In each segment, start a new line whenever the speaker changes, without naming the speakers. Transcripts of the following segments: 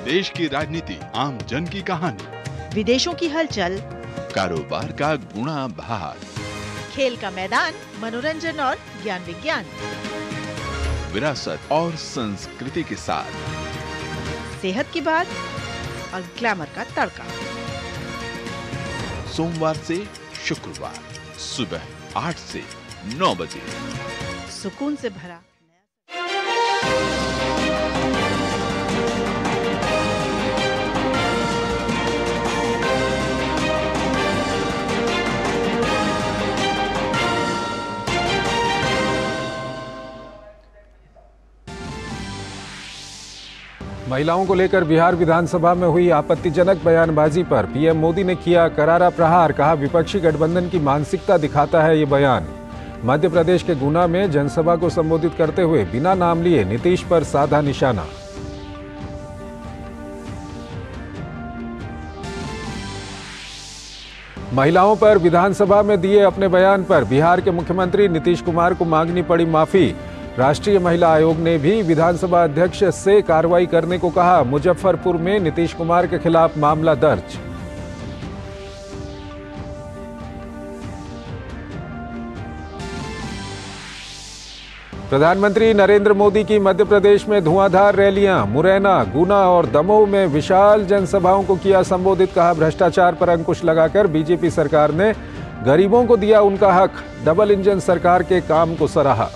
देश की राजनीति, आम जन की कहानी,
विदेशों की हलचल,
कारोबार का गुणा भाग,
खेल का मैदान, मनोरंजन और ज्ञान विज्ञान,
विरासत और संस्कृति के साथ
सेहत की बात और ग्लैमर का तड़का।
सोमवार से शुक्रवार सुबह 8 से 9 बजे
सुकून से भरा।
महिलाओं को लेकर बिहार विधानसभा में हुई आपत्तिजनक बयानबाजी पर पीएम मोदी ने किया करारा प्रहार। कहा, विपक्षी गठबंधन की मानसिकता दिखाता है ये बयान। मध्य प्रदेश के गुना में जनसभा को संबोधित करते हुए बिना नाम लिए नीतीश पर साधा निशाना। महिलाओं पर विधानसभा में दिए अपने बयान पर बिहार के मुख्यमंत्री नीतीश कुमार को मांगनी पड़ी माफी। राष्ट्रीय महिला आयोग ने भी विधानसभा अध्यक्ष से कार्रवाई करने को कहा। मुजफ्फरपुर में नीतीश कुमार के खिलाफ मामला दर्ज। प्रधानमंत्री नरेंद्र मोदी की मध्य प्रदेश में धुआंधार रैलियां। मुरैना, गुना और दमोह में विशाल जनसभाओं को किया संबोधित। कहा, भ्रष्टाचार पर अंकुश लगाकर बीजेपी सरकार ने गरीबों को दिया उनका हक। डबल इंजन सरकार के काम को सराहा।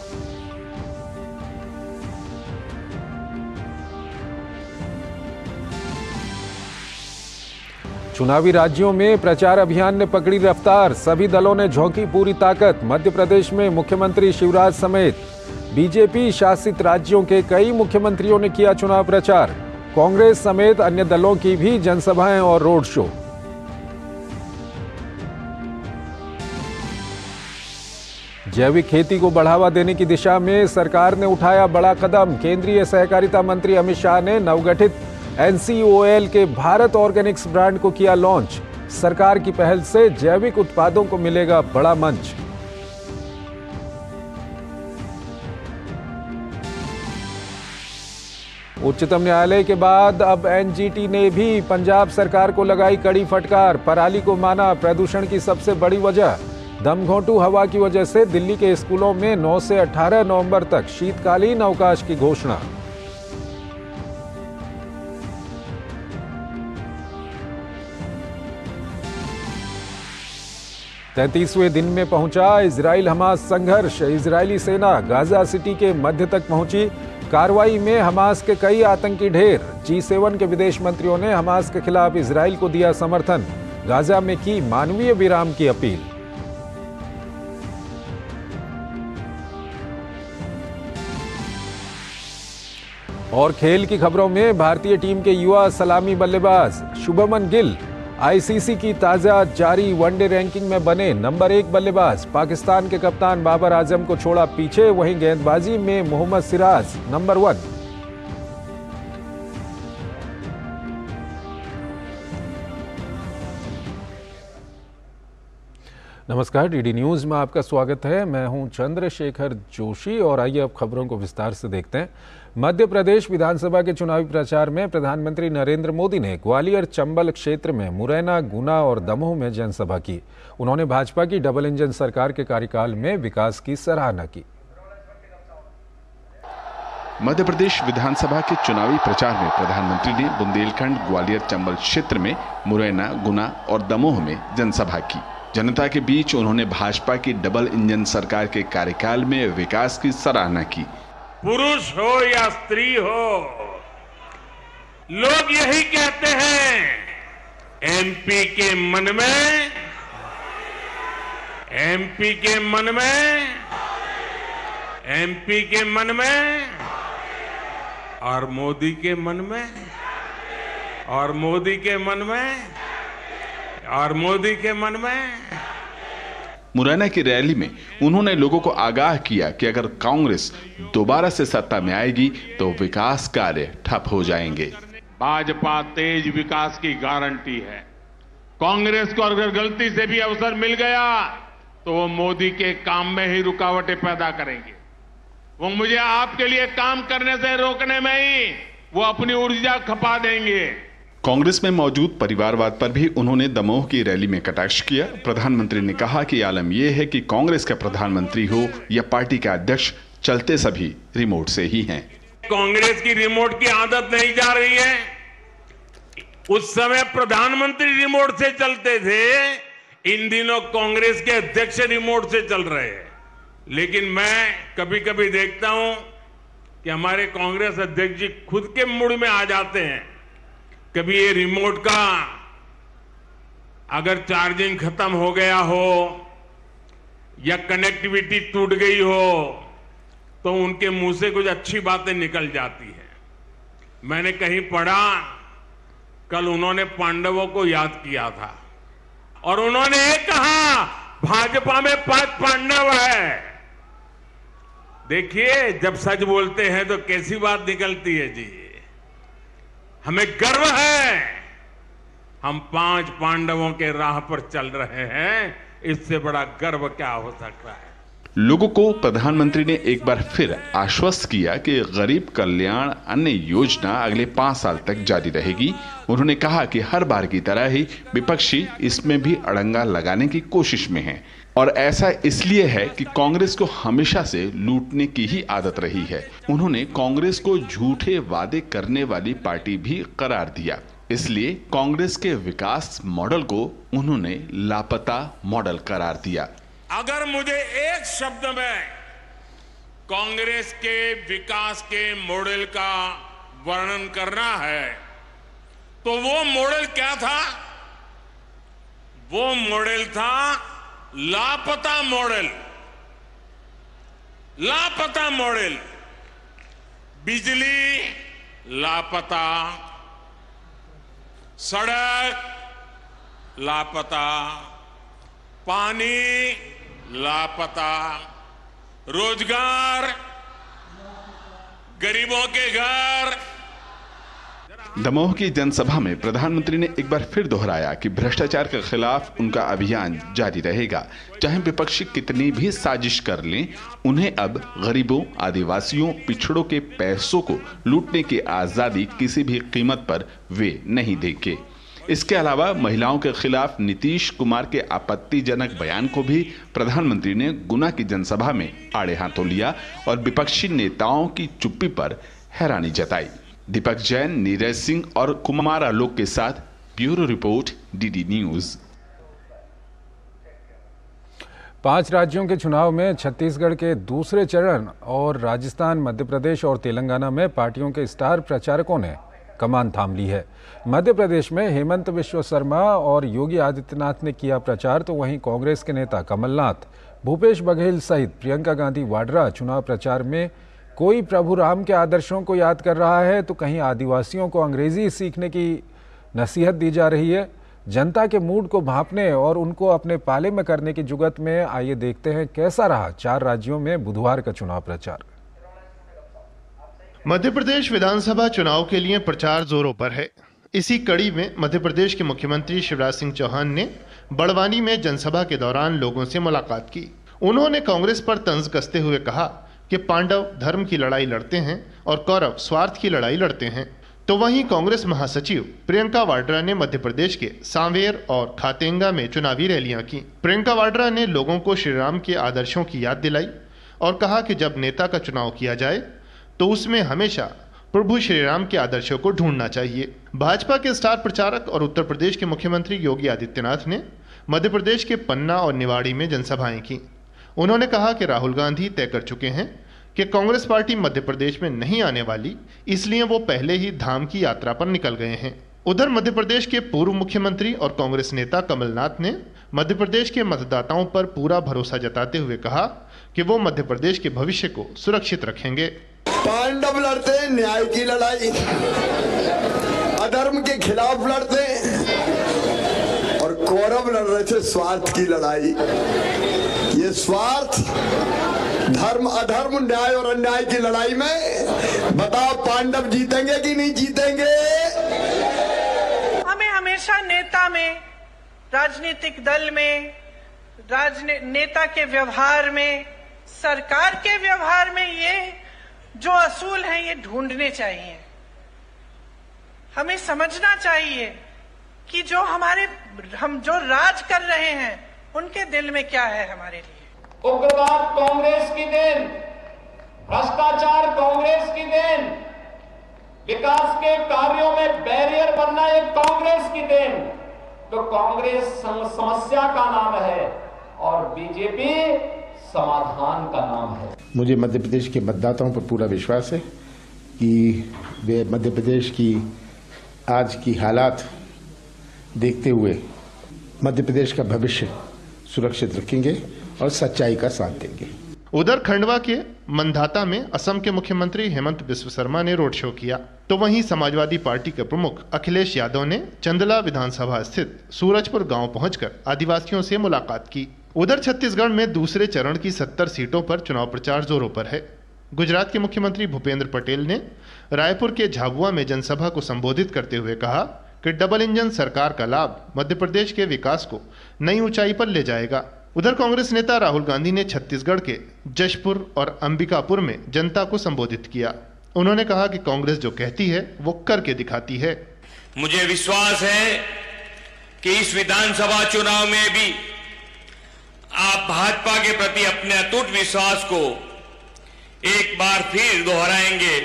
चुनावी राज्यों में प्रचार अभियान ने पकड़ी रफ्तार। सभी दलों ने झोंकी पूरी ताकत। मध्य प्रदेश में मुख्यमंत्री शिवराज समेत बीजेपी शासित राज्यों के कई मुख्यमंत्रियों ने किया चुनाव प्रचार। कांग्रेस समेत अन्य दलों की भी जनसभाएं और रोड शो। जैविक खेती को बढ़ावा देने की दिशा में सरकार ने उठाया बड़ा कदम। केंद्रीय सहकारिता मंत्री अमित शाह ने नवगठित NCOL के भारत ऑर्गेनिक्स ब्रांड को किया लॉन्च। सरकार की पहल से जैविक उत्पादों को मिलेगा बड़ा मंच। उच्चतम न्यायालय के बाद अब NGT ने भी पंजाब सरकार को लगाई कड़ी फटकार। पराली को माना प्रदूषण की सबसे बड़ी वजह। दमघोंटू हवा की वजह से दिल्ली के स्कूलों में 9 से 18 नवंबर तक शीतकालीन अवकाश की घोषणा। तैंतीसवें दिन में पहुंचा इजराइल हमास संघर्ष। इजरायली सेना गाजा सिटी के मध्य तक पहुंची। कार्रवाई में हमास के कई आतंकी ढेर। G7 के विदेश मंत्रियों ने हमास के खिलाफ इजराइल को दिया समर्थन। गाजा में की मानवीय विराम की अपील। और खेल की खबरों में भारतीय टीम के युवा सलामी बल्लेबाज शुभमन गिल ICC की ताजा जारी वनडे रैंकिंग में बने नंबर 1 बल्लेबाज। पाकिस्तान के कप्तान बाबर आजम को छोड़ा पीछे। वहीं गेंदबाजी में मोहम्मद सिराज नंबर 1। नमस्कार, DD न्यूज में आपका स्वागत है। मैं हूं चंद्रशेखर जोशी और आइए अब खबरों को विस्तार से देखते हैं। मध्य प्रदेश विधानसभा के चुनावी प्रचार में प्रधानमंत्री नरेंद्र मोदी ने ग्वालियर चंबल क्षेत्र में मुरैना, गुना और दमोह में जनसभा की। उन्होंने भाजपा की डबल इंजन सरकार के कार्यकाल में विकास की सराहना की।
मध्य प्रदेश विधानसभा के चुनावी प्रचार में प्रधानमंत्री ने बुंदेलखंड, ग्वालियर चंबल क्षेत्र में मुरैना, गुना और दमोह में जनसभा की। जनता के बीच उन्होंने भाजपा की डबल इंजन सरकार के कार्यकाल में विकास की सराहना की।
पुरुष हो या स्त्री हो, लोग यही कहते हैं, MP के मन में और मोदी के मन में और मोदी के मन में।
मुरैना की रैली में उन्होंने लोगों को आगाह किया कि अगर कांग्रेस दोबारा से सत्ता में आएगी तो विकास कार्य ठप हो जाएंगे।
भाजपा तेज विकास की गारंटी है। कांग्रेस को अगर गलती से भी अवसर मिल गया तो वो मोदी के काम में ही रुकावटें पैदा करेंगे। वो मुझे आपके लिए काम करने से रोकने में ही वो अपनी ऊर्जा खपा देंगे।
कांग्रेस में मौजूद परिवारवाद पर भी उन्होंने दमोह की रैली में कटाक्ष किया। प्रधानमंत्री ने कहा कि आलम यह है कि कांग्रेस का प्रधानमंत्री हो या पार्टी का अध्यक्ष, चलते सभी रिमोट से ही हैं।
कांग्रेस की रिमोट की आदत नहीं जा रही है। उस समय प्रधानमंत्री रिमोट से चलते थे, इन दिनों कांग्रेस के अध्यक्ष रिमोट से चल रहे हैं। लेकिन मैं कभी कभी देखता हूं कि हमारे कांग्रेस अध्यक्ष जी खुद के मूड में आ जाते हैं। कभी ये रिमोट का अगर चार्जिंग खत्म हो गया हो या कनेक्टिविटी टूट गई हो तो उनके मुंह से कुछ अच्छी बातें निकल जाती है। मैंने कहीं पढ़ा, कल उन्होंने पांडवों को याद किया था और उन्होंने ये कहा, भाजपा में 5 पांडव है। देखिए, जब सच बोलते हैं तो कैसी बात निकलती है जी। हमें गर्व है, हम 5 पांडवों के राह पर चल रहे हैं। इससे बड़ा गर्व क्या हो सकता है।
लोगों को प्रधानमंत्री ने एक बार फिर आश्वस्त किया कि गरीब कल्याण अन्न योजना अगले 5 साल तक जारी रहेगी। उन्होंने कहा कि हर बार की तरह ही विपक्षी इसमें भी अड़ंगा लगाने की कोशिश में हैं और ऐसा इसलिए है कि कांग्रेस को हमेशा से लूटने की ही आदत रही है। उन्होंने कांग्रेस को झूठे वादे करने वाली पार्टी भी करार दिया। इसलिए कांग्रेस के विकास मॉडल को उन्होंने लापता मॉडल करार दिया।
अगर मुझे एक शब्द में कांग्रेस के विकास के मॉडल का वर्णन करना है तो वो मॉडल क्या था? वो मॉडल था लापता मॉडल। लापता मॉडल। बिजली लापता, सड़क लापता, पानी लापता, रोजगार, गरीबों के घर।
दमोह की जनसभा में प्रधानमंत्री ने एक बार फिर दोहराया कि भ्रष्टाचार के खिलाफ उनका अभियान जारी रहेगा। चाहे विपक्षी कितनी भी साजिश कर लें, उन्हें अब गरीबों, आदिवासियों, पिछड़ों के पैसों को लूटने की आजादी किसी भी कीमत पर वे नहीं देंगे। इसके अलावा महिलाओं के खिलाफ नीतीश कुमार के आपत्तिजनक बयान को भी प्रधानमंत्री ने गुना की जनसभा में आड़े हाथों लिया और विपक्षी नेताओं की चुप्पी पर हैरानी जताई। दीपक जैन, नीरज सिंह और कुमार आलोक के साथ ब्यूरो रिपोर्ट, डीडी न्यूज।
5 राज्यों के चुनाव में छत्तीसगढ़ के दूसरे चरण और राजस्थान, मध्य प्रदेश और तेलंगाना में पार्टियों के स्टार प्रचारकों ने कमान थाम ली है। मध्य प्रदेश में हेमंत बिश्व शर्मा और योगी आदित्यनाथ ने किया प्रचार, तो वहीं कांग्रेस के नेता कमलनाथ, भूपेश बघेल सहित प्रियंका गांधी वाड्रा चुनाव प्रचार में कोई प्रभु राम के आदर्शों को याद कर रहा है तो कहीं आदिवासियों को अंग्रेजी सीखने की नसीहत दी जा रही है। जनता के मूड को भांपने और उनको अपने पाले में करने की जुगत में आइए देखते हैं कैसा रहा 4 राज्यों में बुधवार का चुनाव प्रचार।
मध्य प्रदेश विधानसभा चुनाव के लिए प्रचार जोरों पर है। इसी कड़ी में मध्य प्रदेश के मुख्यमंत्री शिवराज सिंह चौहान ने बड़वानी में जनसभा के दौरान लोगों से मुलाकात की। उन्होंने कांग्रेस पर तंज कसते हुए कहा कि पांडव धर्म की लड़ाई लड़ते हैं और कौरव स्वार्थ की लड़ाई लड़ते हैं। तो वहीं कांग्रेस महासचिव प्रियंका वाड्रा ने मध्य प्रदेश के सांवेर और खातेंगा में चुनावी रैलियां की। प्रियंका वाड्रा ने लोगों को श्री राम के आदर्शों की याद दिलाई और कहा कि जब नेता का चुनाव किया जाए तो उसमें हमेशा प्रभु श्री राम के आदर्शों को ढूंढना चाहिए। भाजपा के स्टार प्रचारक और उत्तर प्रदेश के मुख्यमंत्री योगी आदित्यनाथ ने मध्य प्रदेश के पन्ना और निवाड़ी में जनसभाएं की। उन्होंने कहा कि राहुल गांधी तय कर चुके हैं कि कांग्रेस पार्टी मध्य प्रदेश में नहीं आने वाली, इसलिए वो पहले ही धाम की यात्रा पर निकल गए हैं। उधर मध्य प्रदेश के पूर्व मुख्यमंत्री और कांग्रेस नेता कमलनाथ ने मध्य प्रदेश के मतदाताओं पर पूरा भरोसा जताते हुए कहा कि वो मध्य प्रदेश के भविष्य को सुरक्षित रखेंगे।
पांडव लड़ते न्याय की लड़ाई, अधर्म के खिलाफ लड़ते और कौरव लड़ रहे थे स्वार्थ की लड़ाई। ये स्वार्थ, धर्म अधर्म, न्याय और अन्याय की लड़ाई में बताओ पांडव जीतेंगे कि नहीं जीतेंगे?
हमें हमेशा नेता में, राजनीतिक दल में, नेता के व्यवहार में, सरकार के व्यवहार में ये जो असूल हैं ये ढूंढने चाहिए। हमें समझना चाहिए कि हम जो राज कर रहे हैं उनके दिल में क्या है हमारे लिए।
उग्रवाद कांग्रेस की देन, भ्रष्टाचार कांग्रेस की देन, विकास के कार्यों में बैरियर बनना एक कांग्रेस की देन। तो कांग्रेस समस्या का नाम है और बीजेपी समाधान का नाम है।
मुझे मध्य प्रदेश के मतदाताओं पर पूरा विश्वास है कि वे मध्य प्रदेश की आज की हालात देखते हुए मध्य प्रदेश का भविष्य सुरक्षित रखेंगे और सच्चाई का साथ देंगे।
उधर खंडवा के मंधाता में असम के मुख्यमंत्री हेमंत बिस्व शर्मा ने रोड शो किया, तो वहीं समाजवादी पार्टी के प्रमुख अखिलेश यादव ने चंदला विधानसभा स्थित सूरजपुर गांव पहुंचकर आदिवासियों से मुलाकात की। उधर छत्तीसगढ़ में दूसरे चरण की 70 सीटों पर चुनाव प्रचार जोरों पर है। गुजरात के मुख्यमंत्री भूपेंद्र पटेल ने रायपुर के झाबुआ में जनसभा को संबोधित करते हुए कहा कि डबल इंजन सरकार का लाभ मध्य प्रदेश के विकास को नई ऊंचाई पर ले जाएगा। उधर कांग्रेस नेता राहुल गांधी ने छत्तीसगढ़ के जशपुर और अंबिकापुर में जनता को संबोधित किया। उन्होंने कहा कि कांग्रेस जो कहती है वो करके दिखाती है।
मुझे विश्वास है कि इस विधानसभा चुनाव में भी आप भाजपा के प्रति अपने अटूट विश्वास को एक बार फिर दोहराएंगे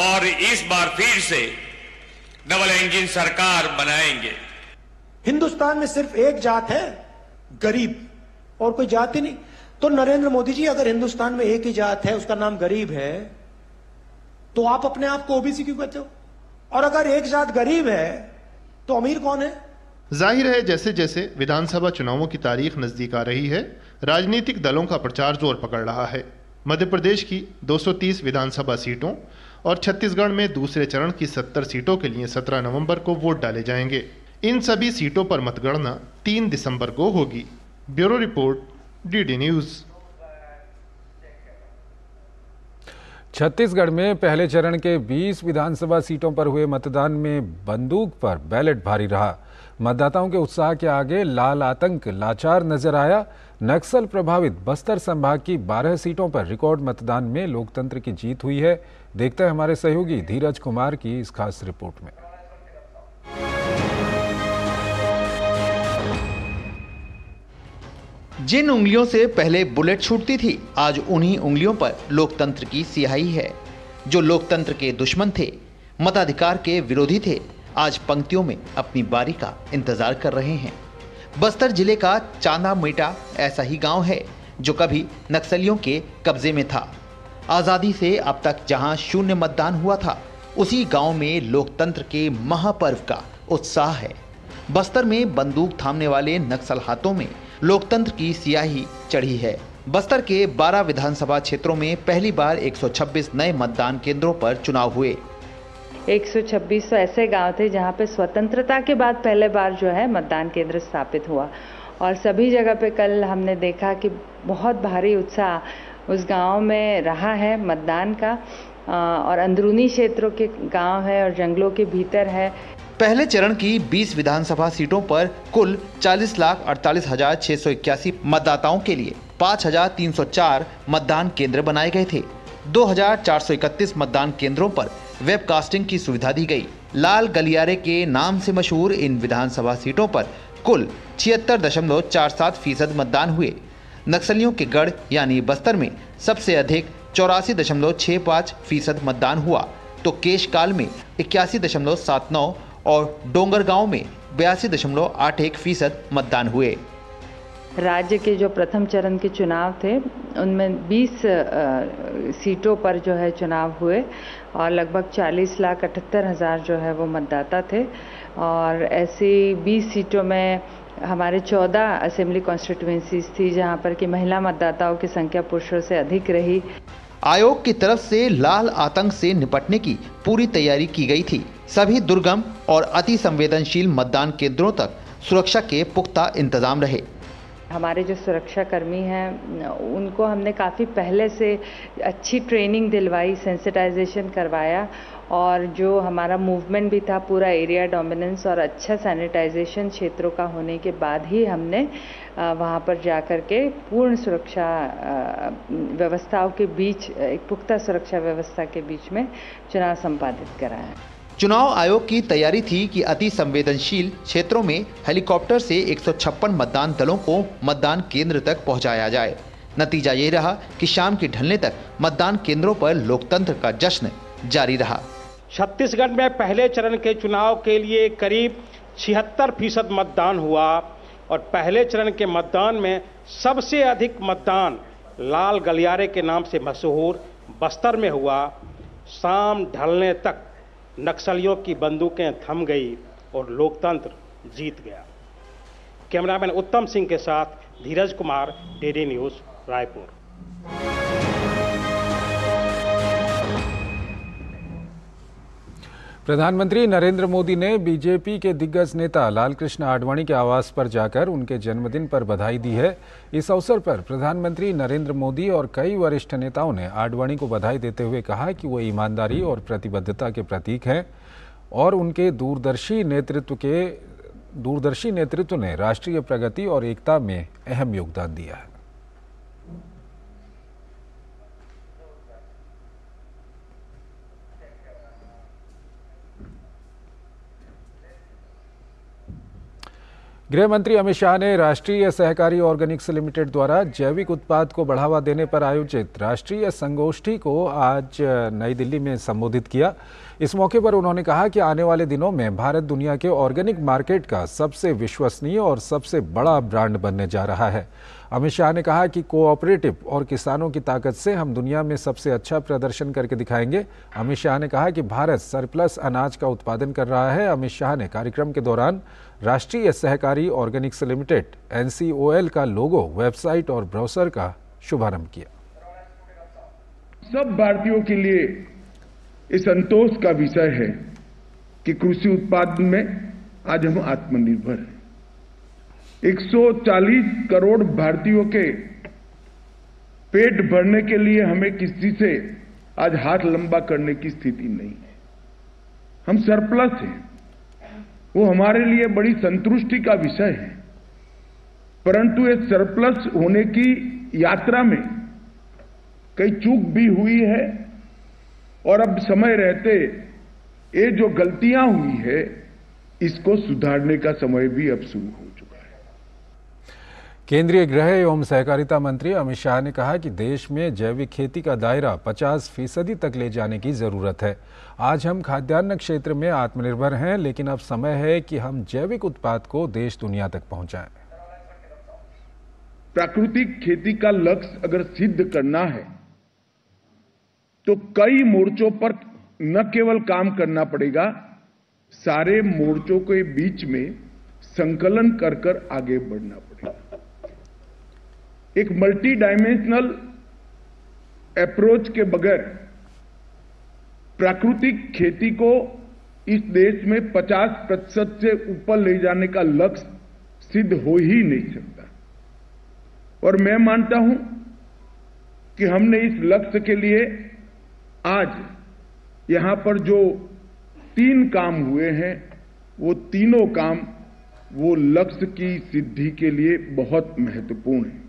और इस बार फिर से डबल इंजन सरकार बनाएंगे।
हिंदुस्तान में सिर्फ एक जात है, गरीब, और कोई जात ही नहीं। तो नरेंद्र मोदी जी, अगर हिंदुस्तान में एक ही जात है, उसका नाम गरीब है, तो आप अपने आप को ओबीसी क्यों कहते हो? और अगर एक जात गरीब है तो अमीर कौन है?
जाहिर है जैसे जैसे विधानसभा चुनावों की तारीख नजदीक आ रही है, राजनीतिक दलों का प्रचार जोर पकड़ रहा है। मध्य प्रदेश की 230 विधानसभा सीटों और छत्तीसगढ़ में दूसरे चरण की 70 सीटों के लिए 17 नवंबर को वोट डाले जाएंगे। इन सभी सीटों पर मतगणना 3 दिसंबर को होगी। Bureau report, DD news.
Chhattisgarh में पहले चरण के 20 विधानसभा सीटों पर हुए मतदान में बंदूक पर बैलेट भारी रहा। मतदाताओं के उत्साह के आगे लाल आतंक लाचार नजर आया। नक्सल प्रभावित बस्तर संभाग की 12 सीटों पर रिकॉर्ड मतदान में लोकतंत्र की जीत हुई है। देखते हैं हमारे सहयोगी धीरज कुमार की इस खास रिपोर्ट में।
जिन उंगलियों से पहले बुलेट छूटती थी, आज उन्हीं उंगलियों पर लोकतंत्र की स्याही है। जो लोकतंत्र के दुश्मन थे, मताधिकार के विरोधी थे, आज पंक्तियों में अपनी बारी का इंतजार कर रहे हैं। बस्तर जिले का चांदा मेटा ऐसा ही गांव है जो कभी नक्सलियों के कब्जे में था। आज़ादी से अब तक जहां शून्य मतदान हुआ था, उसी गांव में लोकतंत्र के महापर्व का उत्साह है। बस्तर में बंदूक थामने वाले नक्सल हाथों में लोकतंत्र की स्याही चढ़ी है। बस्तर के 12 विधानसभा क्षेत्रों में पहली बार 126 नए मतदान केंद्रों पर चुनाव हुए।
126 ऐसे गांव थे जहां पे स्वतंत्रता के बाद पहले बार जो है मतदान केंद्र स्थापित हुआ, और सभी जगह पे कल हमने देखा कि बहुत भारी उत्साह उस गांव में रहा है मतदान का। और अंदरूनी क्षेत्रों के गांव है और जंगलों के भीतर है।
पहले चरण की 20 विधानसभा सीटों पर कुल 40,48,681 मतदाताओं के लिए 5,304 मतदान केंद्र बनाए गए थे। 2,431 मतदान केंद्रों पर वेबकास्टिंग की सुविधा दी गई। लाल गलियारे के नाम से मशहूर इन विधानसभा सीटों पर कुल 76.47% मतदान हुए। नक्सलियों के गढ़ यानी बस्तर में सबसे अधिक 84.65% मतदान हुआ, तो केशकाल में 81.79 और डोंगरगांव में 82.81% मतदान हुए।
राज्य के जो प्रथम चरण के चुनाव थे उनमें 20 सीटों पर जो है चुनाव हुए और लगभग 40,78,000 जो है वो मतदाता थे। और ऐसी 20 सीटों में हमारे 14 असेंबली कॉन्स्टिट्यूएंसीज थी जहां पर कि महिला मतदाताओं की संख्या पुरुषों से अधिक रही।
आयोग की तरफ से लाल आतंक से निपटने की पूरी तैयारी की गई थी। सभी दुर्गम और अति संवेदनशील मतदान केंद्रों तक सुरक्षा के पुख्ता इंतजाम रहे।
हमारे जो सुरक्षा कर्मी हैं उनको हमने काफ़ी पहले से अच्छी ट्रेनिंग दिलवाई, सेंसिटाइजेशन करवाया, और जो हमारा मूवमेंट भी था पूरा एरिया डोमिनेंस और अच्छा सैनिटाइजेशन क्षेत्रों का होने के बाद ही हमने वहाँ पर जाकर के पूर्ण सुरक्षा व्यवस्थाओं के बीच, एक पुख्ता सुरक्षा व्यवस्था के बीच में चुनाव संपादित कराया।
चुनाव आयोग की तैयारी थी कि अति संवेदनशील क्षेत्रों में हेलीकॉप्टर से 156 मतदान दलों को मतदान केंद्र तक पहुंचाया जाए। नतीजा ये रहा कि शाम के ढलने तक मतदान केंद्रों पर लोकतंत्र का जश्न जारी रहा।
छत्तीसगढ़ में पहले चरण के चुनाव के लिए करीब 76% मतदान हुआ और पहले चरण के मतदान में सबसे अधिक मतदान लाल गलियारे के नाम से मशहूर बस्तर में हुआ। शाम ढलने तक नक्सलियों की बंदूकें थम गई और लोकतंत्र जीत गया। कैमरामैन उत्तम सिंह के साथ धीरज कुमार, डीडी न्यूज़, रायपुर।
प्रधानमंत्री नरेंद्र मोदी ने बीजेपी के दिग्गज नेता लालकृष्ण आडवाणी के आवास पर जाकर उनके जन्मदिन पर बधाई दी है। इस अवसर पर प्रधानमंत्री नरेंद्र मोदी और कई वरिष्ठ नेताओं ने आडवाणी को बधाई देते हुए कहा कि वो ईमानदारी और प्रतिबद्धता के प्रतीक हैं और उनके दूरदर्शी नेतृत्व ने राष्ट्रीय प्रगति और एकता में अहम योगदान दिया है। गृह मंत्री अमित शाह ने राष्ट्रीय सहकारी ऑर्गेनिक्स लिमिटेड द्वारा जैविक उत्पाद को बढ़ावा देने पर आयोजित राष्ट्रीय संगोष्ठी को आज नई दिल्ली में संबोधित किया। इस मौके पर उन्होंने कहा कि आने वाले दिनों में भारत दुनिया के ऑर्गेनिक मार्केट का सबसे विश्वसनीय और सबसे बड़ा ब्रांड बनने जा रहा है। अमित शाह ने कहा कि कोऑपरेटिव और किसानों की ताकत से हम दुनिया में सबसे अच्छा प्रदर्शन करके दिखाएंगे। अमित शाह ने कहा कि भारत सरप्लस अनाज का उत्पादन कर रहा है। अमित शाह ने कार्यक्रम के दौरान राष्ट्रीय सहकारी ऑर्गेनिक्स लिमिटेड NCOL का लोगो, वेबसाइट और ब्राउजर का शुभारंभ किया।
सब भारतीयों के लिए इस संतोष का विषय है कि कृषि उत्पादन में आज हम आत्मनिर्भर हैं। 140 करोड़ भारतीयों के पेट भरने के लिए हमें किसी से आज हाथ लंबा करने की स्थिति नहीं है। हम सरप्लस हैं, वो हमारे लिए बड़ी संतुष्टि का विषय है। परंतु ये सरप्लस होने की यात्रा में कई चूक भी हुई है और अब समय रहते ये जो गलतियां हुई है इसको सुधारने का समय भी अब शुरू हो चुका है।
केंद्रीय गृह एवं सहकारिता मंत्री अमित शाह ने कहा कि देश में जैविक खेती का दायरा 50% तक ले जाने की जरूरत है। आज हम खाद्यान्न क्षेत्र में आत्मनिर्भर हैं, लेकिन अब समय है कि हम जैविक उत्पाद को देश दुनिया तक पहुंचाएं।
प्राकृतिक खेती का लक्ष्य अगर सिद्ध करना है तो कई मोर्चों पर न केवल काम करना पड़ेगा, सारे मोर्चों के बीच में संकलन कर कर आगे बढ़ना पड़ेगा। एक मल्टी डायमेंशनल अप्रोच के बगैर प्राकृतिक खेती को इस देश में 50% से ऊपर ले जाने का लक्ष्य सिद्ध हो ही नहीं सकता। और मैं मानता हूं कि हमने इस लक्ष्य के लिए आज यहां पर जो 3 काम हुए हैं वो तीनों काम वो लक्ष्य की सिद्धि के लिए बहुत महत्वपूर्ण है।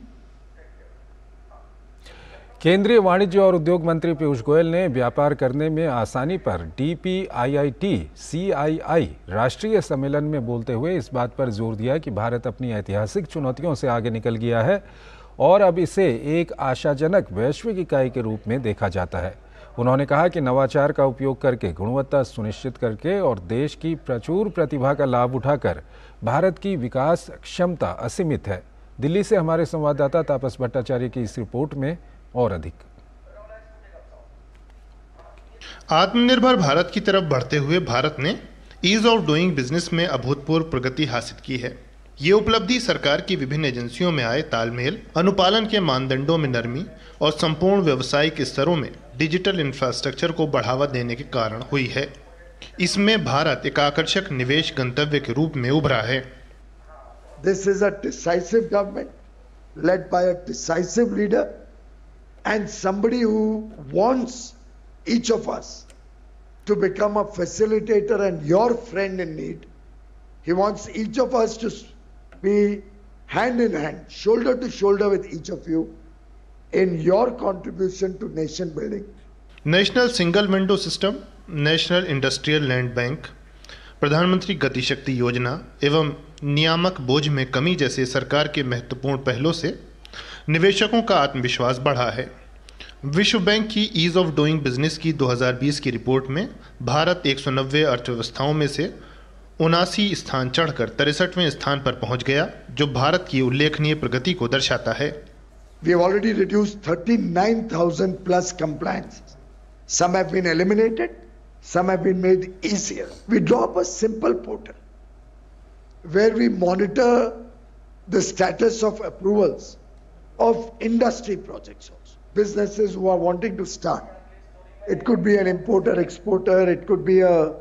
केंद्रीय वाणिज्य और उद्योग मंत्री पीयूष गोयल ने व्यापार करने में आसानी पर DPIIT CII राष्ट्रीय सम्मेलन में बोलते हुए इस बात पर जोर दिया कि भारत अपनी ऐतिहासिक चुनौतियों से आगे निकल गया है और अब इसे एक आशाजनक वैश्विक इकाई के रूप में देखा जाता है। उन्होंने कहा कि नवाचार का उपयोग करके, गुणवत्ता सुनिश्चित करके और देश की प्रचुर प्रतिभा का लाभ उठाकर भारत की विकास क्षमता असीमित है। दिल्ली से हमारे संवाददाता तापस भट्टाचार्य की इस रिपोर्ट में और अधिक।
आत्मनिर्भर भारत की तरफ बढ़ते हुए भारत ने ईज ऑफ डूइंग बिजनेस में अभूतपूर्व प्रगति हासिल की है। ये उपलब्धि सरकार की विभिन्न एजेंसियों में आए तालमेल, अनुपालन के मानदंडों में नरमी और संपूर्ण व्यावसायिक स्तरों में डिजिटल इंफ्रास्ट्रक्चर को बढ़ावा देने के कारण हुई है। इसमें भारत एक आकर्षक निवेश गंतव्य के रूप में उभरा है।
This is a decisive government led by a decisive leader and somebody who wants each of us to become a facilitator and your friend in need. He wants each of us to be hand in hand, shoulder to shoulder with each of you in your contribution to nation building.
National single window system national industrial land bank, प्रधानमंत्री गति शक्ति योजना एवं नियामक बोझ में कमी जैसे सरकार के महत्वपूर्ण पहलों से निवेशकों का आत्मविश्वास बढ़ा है। विश्व बैंक की ईज ऑफ डूइंग बिजनेस की 2020 की रिपोर्ट में भारत 190 अर्थव्यवस्थाओं में से 79 स्थान चढ़कर 63वें स्थान पर पहुंच गया, जो भारत की उल्लेखनीय प्रगति को दर्शाता है।
We have already reduced 39,000 plus compliances. Some have been eliminated, some have been made easier. We draw up a simple portal where we monitor the status of approvals of industry projects also. Businesses who are wanting to start. It could be an importer, exporter, it could be a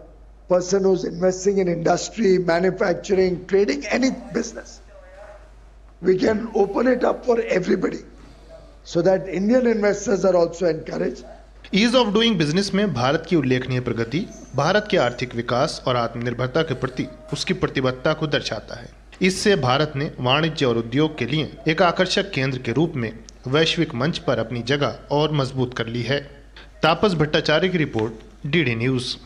person who's investing in industry, manufacturing, trading, any business. We can open it up for everybody so that Indian investors are also encouraged.
Ease of doing business में भारत की उल्लेखनीय प्रगति भारत के आर्थिक विकास और आत्मनिर्भरता के प्रति उसकी प्रतिबद्धता को दर्शाता है। इससे भारत ने वाणिज्य और उद्योग के लिए एक आकर्षक केंद्र के रूप में वैश्विक मंच पर अपनी जगह और मजबूत कर ली है। तापस भट्टाचार्य की report, DD news.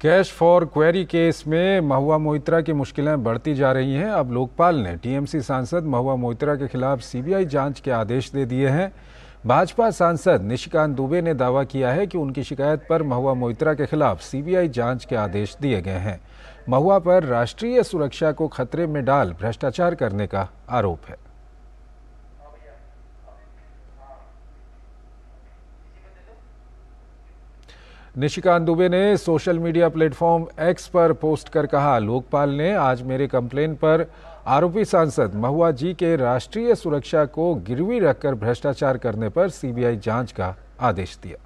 Cash for query case में महुआ मोइत्रा की मुश्किलें बढ़ती जा रही हैं। अब लोकपाल ने टीएमसी सांसद महुआ मोइत्रा के खिलाफ सीबीआई जांच के आदेश दे दिए हैं। भाजपा सांसद निशिकांत दुबे ने दावा किया है कि उनकी शिकायत पर महुआ मोइत्रा के खिलाफ सीबीआई जांच के आदेश दिए गए हैं। महुआ पर राष्ट्रीय सुरक्षा को खतरे में डाल भ्रष्टाचार करने का आरोप है। निशिकांत दुबे ने सोशल मीडिया प्लेटफॉर्म एक्स पर पोस्ट कर कहा, लोकपाल ने आज मेरे कंप्लेन पर आरोपी सांसद महुआ जी के राष्ट्रीय सुरक्षा को गिरवी रखकर भ्रष्टाचार करने पर सीबीआई जांच का आदेश दिया।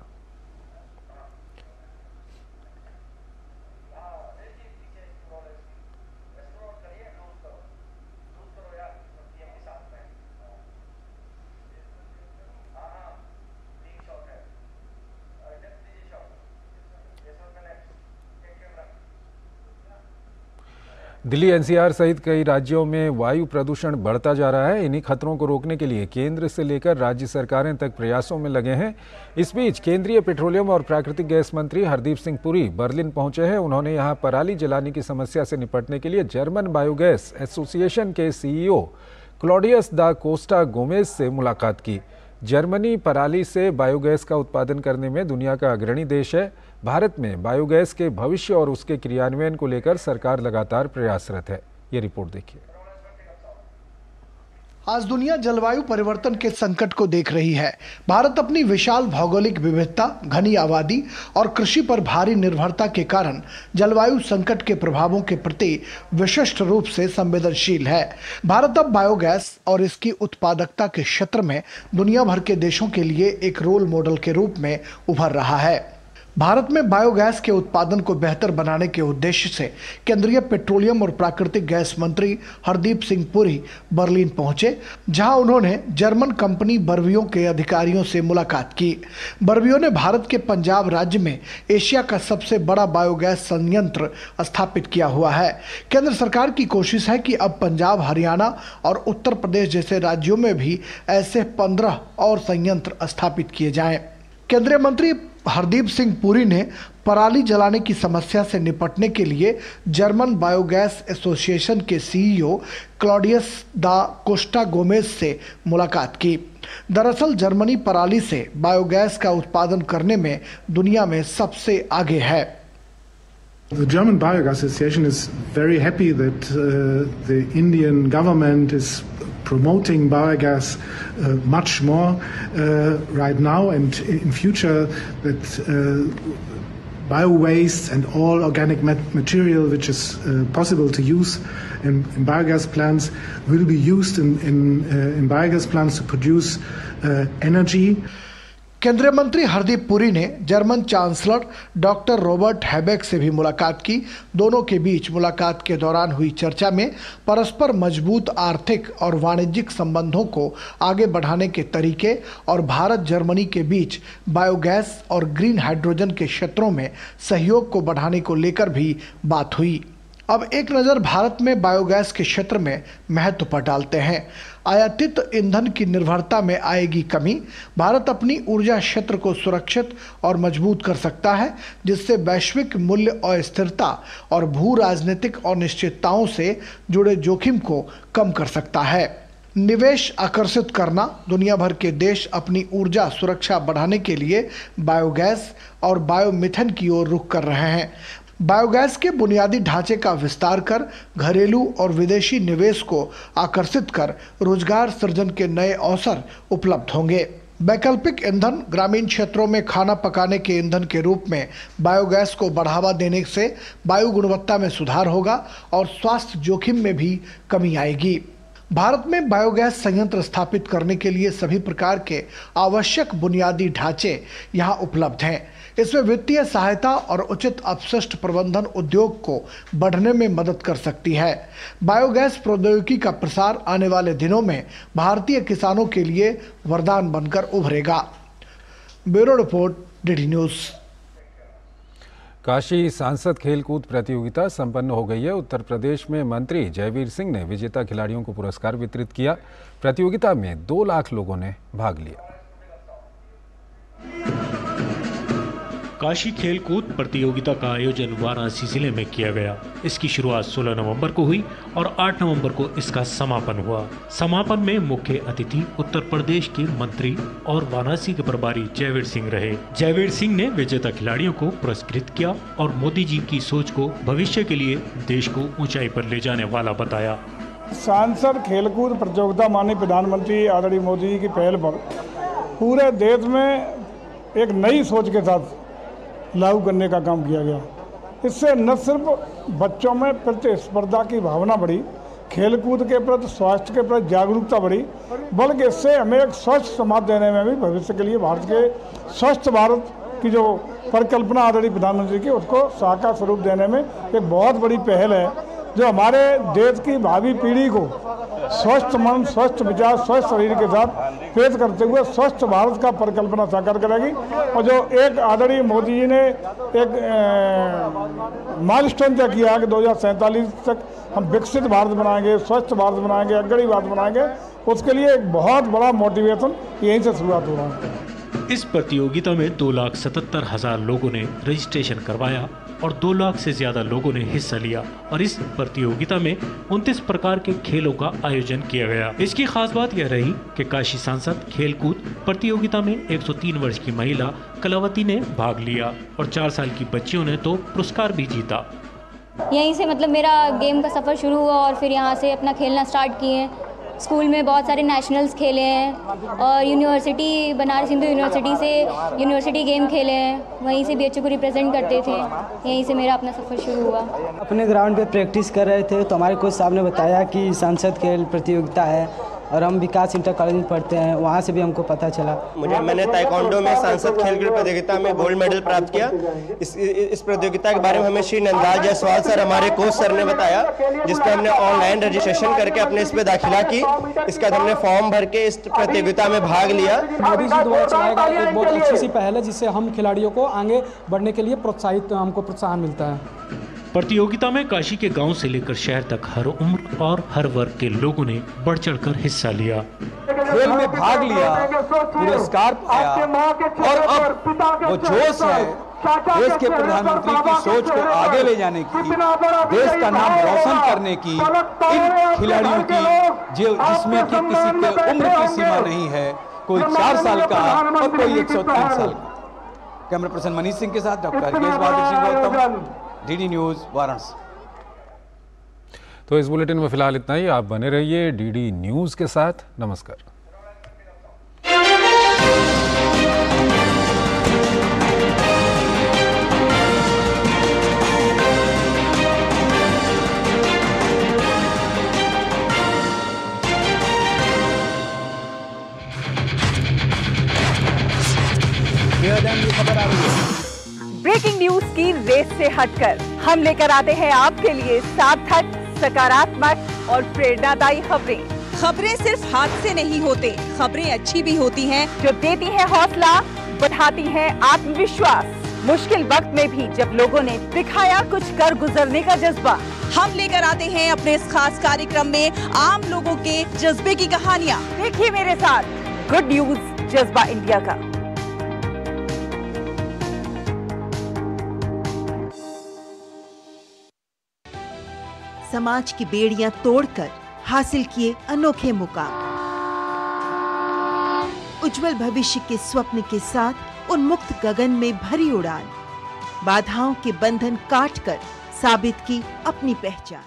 दिल्ली एनसीआर सहित कई राज्यों में वायु प्रदूषण बढ़ता जा रहा है। इन्हीं खतरों को रोकने के लिए केंद्र से लेकर राज्य सरकारें तक प्रयासों में लगे हैं। इस बीच केंद्रीय पेट्रोलियम और प्राकृतिक गैस मंत्री हरदीप सिंह पुरी बर्लिन पहुंचे हैं। उन्होंने यहां पराली जलाने की समस्या से निपटने के लिए जर्मन बायोगैस एसोसिएशन के सीईओ क्लॉडियस दा कोस्टा गोमेज से मुलाकात की। जर्मनी पराली से बायोगैस का उत्पादन करने में दुनिया का अग्रणी देश है। भारत में बायोगैस के भविष्य और उसके क्रियान्वयन को लेकर सरकार लगातार प्रयासरत है। ये रिपोर्ट देखिए।
आज दुनिया जलवायु परिवर्तन के संकट को देख रही है। भारत अपनी विशाल भौगोलिक विविधता, घनी आबादी और कृषि पर भारी निर्भरता के कारण जलवायु संकट के प्रभावों के प्रति विशिष्ट रूप से संवेदनशील है। भारत अब बायोगैस और इसकी उत्पादकता के क्षेत्र में दुनिया भर के देशों के लिए एक रोल मॉडल के रूप में उभर रहा है। भारत में बायोगैस के उत्पादन को बेहतर बनाने के उद्देश्य से केंद्रीय पेट्रोलियम और प्राकृतिक गैस मंत्री हरदीप सिंह पुरी बर्लिन पहुंचे, जहां उन्होंने जर्मन कंपनी बर्वियो के अधिकारियों से मुलाकात की। बर्वियो ने भारत के पंजाब राज्य में एशिया का सबसे बड़ा बायोगैस संयंत्र स्थापित किया हुआ है। केंद्र सरकार की कोशिश है कि अब पंजाब, हरियाणा और उत्तर प्रदेश जैसे राज्यों में भी ऐसे 15 और संयंत्र स्थापित किए जाएं। केंद्रीय मंत्री हरदीप सिंह पुरी ने पराली जलाने की समस्या से निपटने के लिए जर्मन बायोगैस एसोसिएशन के सीईओ क्लॉडियस दा कोस्टा गोमेज से मुलाकात की। दरअसल जर्मनी पराली से बायोगैस का उत्पादन करने में दुनिया में सबसे आगे है।
The German Biogas Association is very happy that the Indian government is promoting biogas much more right now, and in future that bio-waste and all organic material which is possible to use in biogas plants will be used in biogas plants to produce energy.
केंद्रीय मंत्री हरदीप पुरी ने German chancellor doctor Robert Habeck से भी मुलाकात की। दोनों के बीच मुलाकात के दौरान हुई चर्चा में परस्पर मजबूत आर्थिक और वाणिज्यिक संबंधों को आगे बढ़ाने के तरीके और भारत जर्मनी के बीच बायोगैस और ग्रीन हाइड्रोजन के क्षेत्रों में सहयोग को बढ़ाने को लेकर भी बात हुई। अब एक नजर भारत में बायोगैस के क्षेत्र में महत्व पर डालते हैं। आयातित ईंधन की निर्भरता में आएगी कमी। भारत अपनी ऊर्जा क्षेत्र को सुरक्षित और मजबूत कर सकता है, जिससे वैश्विक मूल्य अस्थिरता और भू राजनीतिक अनिश्चितताओं से जुड़े जोखिम को कम कर सकता है। निवेश आकर्षित करना। दुनिया भर के देश अपनी ऊर्जा सुरक्षा बढ़ाने के लिए बायोगैस और बायोमीथेन की ओर रुख कर रहे हैं। बायोगैस के बुनियादी ढांचे का विस्तार कर घरेलू और विदेशी निवेश को आकर्षित कर रोजगार सृजन के नए अवसर उपलब्ध होंगे। वैकल्पिक ईंधन। ग्रामीण क्षेत्रों में खाना पकाने के ईंधन के रूप में बायोगैस को बढ़ावा देने से वायु गुणवत्ता में सुधार होगा और स्वास्थ्य जोखिम में भी कमी आएगी। भारत में बायोगैस संयंत्र स्थापित करने के लिए सभी प्रकार के आवश्यक बुनियादी ढांचे यहां उपलब्ध हैं। इसमें वित्तीय सहायता और उचित अपशिष्ट प्रबंधन उद्योग को बढ़ने में मदद कर सकती है। बायोगैस प्रौद्योगिकी का प्रसार आने वाले दिनों में भारतीय किसानों के लिए वरदान बनकर उभरेगा। Bureau report, DD news.
Kashi सांसद खेलकूद प्रतियोगिता संपन्न हो गई है। उत्तर प्रदेश में मंत्री जयवीर सिंह ने विजेता खिलाड़ियों को पुरस्कार वितरित किया। प्रतियोगिता में 2 लाख लोगों ने भाग लिया।
काशी खेलकूद प्रतियोगिता का आयोजन वाराणसी जिले में किया गया। इसकी शुरुआत 16 नवंबर को हुई और 8 नवंबर को इसका समापन हुआ। समापन में मुख्य अतिथि उत्तर प्रदेश के मंत्री और वाराणसी के प्रभारी जयवीर सिंह रहे। जयवीर सिंह ने विजेता खिलाड़ियों को पुरस्कृत किया और मोदी जी की सोच को भविष्य के लिए देश को ऊंचाई पर ले जाने वाला बताया।
सांसद खेलकूद प्रतियोगिता माननीय प्रधानमंत्री आदरणीय मोदी जी की पहल पर पूरे देश में एक नई सोच के साथ लागू करने का काम किया गया। इससे न सिर्फ बच्चों में प्रतिस्पर्धा की भावना बढ़ी, खेलकूद के प्रति, स्वास्थ्य के प्रति जागरूकता बढ़ी, बल्कि इससे हमें एक स्वस्थ समाज देने में भी भविष्य के लिए भारत के स्वस्थ भारत की जो परिकल्पना आदरणीय प्रधानमंत्री की, उसको साकार स्वरूप देने में एक बहुत बड़ी पहल है, जो हमारे देश की भावी पीढ़ी को स्वस्थ मन, स्वस्थ विचार, स्वस्थ शरीर के साथ पेश करते हुए स्वस्थ भारत का परिकल्पना साकार करेगी। और जो एक आदरणीय मोदी जी ने एक माइलस्टोन तय किया कि 2047 तक हम विकसित भारत बनाएंगे, स्वस्थ भारत बनाएंगे, अग्रणी भारत बनाएंगे, उसके लिए एक बहुत बड़ा मोटिवेशन यहीं से शुरुआत हो रहा है।
इस प्रतियोगिता में 2,77,000 लोगों ने रजिस्ट्रेशन करवाया और 2 लाख से ज्यादा लोगों ने हिस्सा लिया और इस प्रतियोगिता में 29 प्रकार के खेलों का आयोजन किया गया। इसकी खास बात यह रही कि काशी सांसद खेलकूद प्रतियोगिता में 103 वर्ष की महिला कलावती ने भाग लिया और 4 साल की बच्चियों ने तो पुरस्कार भी जीता।
यहीं से मतलब मेरा गेम का सफ़र शुरू हुआ और फिर यहाँ से अपना खेलना स्टार्ट किए। स्कूल में बहुत सारे नेशनल्स खेले हैं और यूनिवर्सिटी, बनारस हिंदू यूनिवर्सिटी से यूनिवर्सिटी गेम खेले हैं, वहीं से BHU को रिप्रेजेंट करते थे। यहीं से मेरा अपना सफ़र शुरू हुआ।
अपने ग्राउंड पे प्रैक्टिस कर रहे थे तो हमारे कोच साहब ने बताया कि सांसद खेल प्रतियोगिता है और हम विकास इंटर कॉलेज में पढ़ते हैं, वहाँ से भी हमको पता चला।
मैंने ताइक्वांडो में सांसद खेल प्रतियोगिता में गोल्ड मेडल प्राप्त किया। इस प्रतियोगिता के बारे में हमें श्री नंदाल जायसवाल सर, हमारे कोच सर ने बताया, जिस पर हमने ऑनलाइन रजिस्ट्रेशन करके अपने इस पे दाखिला की। इसका हमने फॉर्म भर के इस प्रतियोगिता में भाग लिया।
मोदी जी द्वारा चलाया गया एक बहुत अच्छी सी पहल है, जिससे हम खिलाड़ियों को आगे बढ़ने के लिए हमको प्रोत्साहन मिलता है।
प्रतियोगिता में काशी के गांव से लेकर शहर तक हर उम्र और हर वर्ग के लोगों ने बढ़ चढ़कर हिस्सा लिया,
खेल में भाग लिया, पुरस्कार पाया और अब वो जोश है देश के प्रधानमंत्री की सोच को आगे ले जाने की, देश का नाम रोशन करने की, इन खिलाड़ियों की जिसमें कि किसी के उम्र की सीमा नहीं है, कोई 4 साल का और कोई 103 साल का। कैमरा पर्सन मनीष सिंह के साथ doctor Harkesh Bahadur Singh Gautam, DD news Varanasi.
तो इस बुलेटिन में फिलहाल इतना ही। आप बने रहिए डीडी न्यूज के साथ। नमस्कार।
खबर आ रही है। ब्रेकिंग न्यूज की रेस से हटकर हम लेकर आते हैं आपके लिए सार्थक, सकारात्मक और प्रेरणादायी खबरें।
खबरें सिर्फ हाथ से नहीं होते, खबरें अच्छी भी होती हैं
जो देती हैं हौसला, बढ़ाती हैं आत्मविश्वास। मुश्किल वक्त में भी जब लोगों ने दिखाया कुछ कर गुजरने का जज्बा,
हम लेकर आते हैं अपने इस खास कार्यक्रम में आम लोगों के जज्बे की कहानियाँ।
देखिए मेरे साथ गुड न्यूज जज्बा इंडिया का।
समाज की बेड़ियां तोड़कर हासिल किए अनोखे मुकाम, उज्जवल भविष्य के स्वप्न के साथ उन्मुक्त गगन में भरी उड़ान, बाधाओं के बंधन काटकर साबित की अपनी पहचान।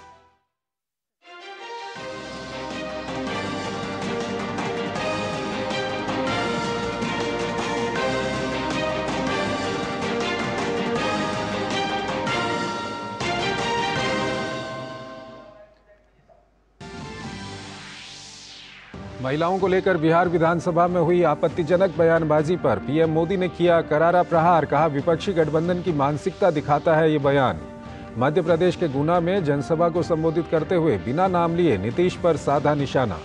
महिलाओं को लेकर बिहार विधानसभा में हुई आपत्तिजनक बयानबाजी पर पीएम मोदी ने किया करारा प्रहार। कहा, विपक्षी गठबंधन की मानसिकता दिखाता है ये बयान। मध्य प्रदेश के गुना में जनसभा को संबोधित करते हुए बिना नाम लिए नीतीश पर साधा निशाना।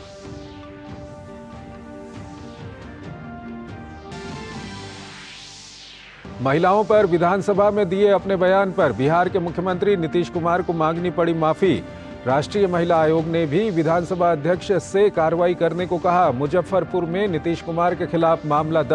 महिलाओं पर विधानसभा में दिए अपने बयान पर बिहार के मुख्यमंत्री नीतीश कुमार को मांगनी पड़ी माफी। राष्ट्रीय महिला आयोग ने भी विधानसभा अध्यक्ष से कार्रवाई करने को कहा। मुजफ्फरपुर में नीतीश कुमार के खिलाफ मामला दर्ज।